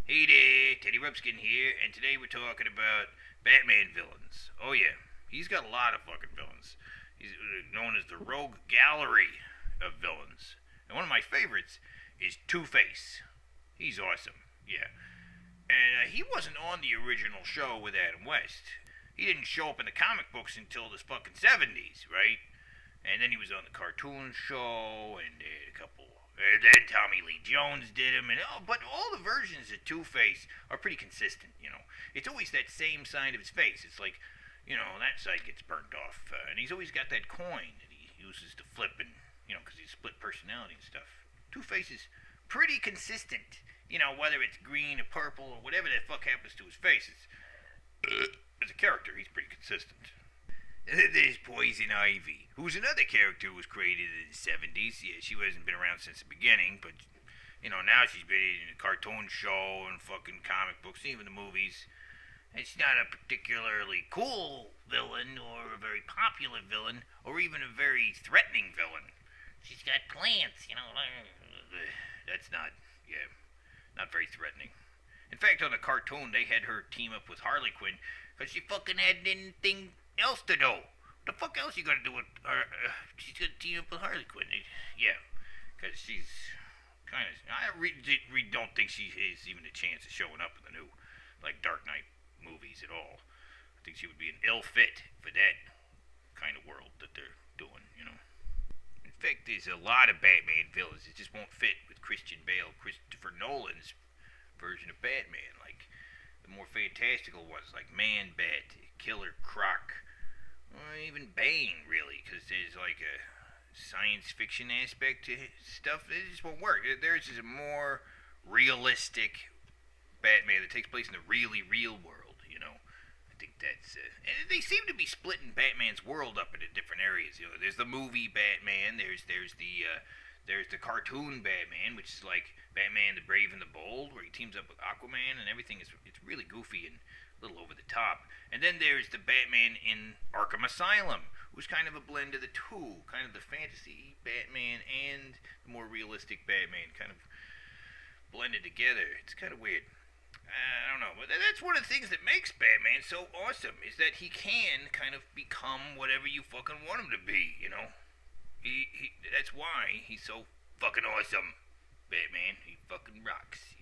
Hey there, Teddy Rubskin here, and today we're talking about Batman villains. Oh yeah, he's got a lot of fucking villains. He's known as the Rogue Gallery of villains. And one of my favorites is Two-Face. He's awesome, yeah. And he wasn't on the original show with Adam West. He didn't show up in the comic books until the fucking 70s, right? And then he was on the cartoon show, and a couple. And then Tommy Lee Jones did him, and but all the versions of Two Face are pretty consistent. It's always that same side of his face. It's like, that side gets burned off, and he's always got that coin that he uses to flip, and because he's split personality and stuff. Two Face is pretty consistent. Whether it's green or purple or whatever the fuck happens to his face, as a character, he's pretty consistent. There's Poison Ivy, who's another character who was created in the 70s. Yeah, she hasn't been around since the beginning, but, now she's been in a cartoon show and fucking comic books, even the movies. It's not a particularly cool villain or a very popular villain or even a very threatening villain. She's got plants, That's not, yeah, not very threatening. In fact, on the cartoon, they had her team up with Harley Quinn because she fucking had anything else to do. What the fuck else you gonna do with her? She's gonna team up with Harley Quinn. Yeah, because she's kind of. I don't think she has even a chance of showing up in the new, like, Dark Knight movies at all. I think she would be an ill fit for that kind of world that they're doing. In fact, there's a lot of Batman villains that just won't fit with Christian Bale, Christopher Nolan's version of Batman. Like the more fantastical ones, like Man Bat, Killer Croc, or even Bane, really, because there's like a science fiction aspect to stuff. It just won't work. There's just a more realistic Batman that takes place in the really real world. I think that's. And they seem to be splitting Batman's world up into different areas. There's the movie Batman. There's the cartoon Batman, which is like Batman the Brave and the Bold, where he teams up with Aquaman, and everything is it's really goofy and a little over the top. And then there's the Batman in Arkham Asylum, who's kind of a blend of the two, kind of the fantasy Batman and the more realistic Batman, kind of blended together. It's kind of weird. I don't know, but that's one of the things that makes Batman so awesome is that he can kind of become whatever you fucking want him to be. That's why he's so fucking awesome. Batman, he fucking rocks.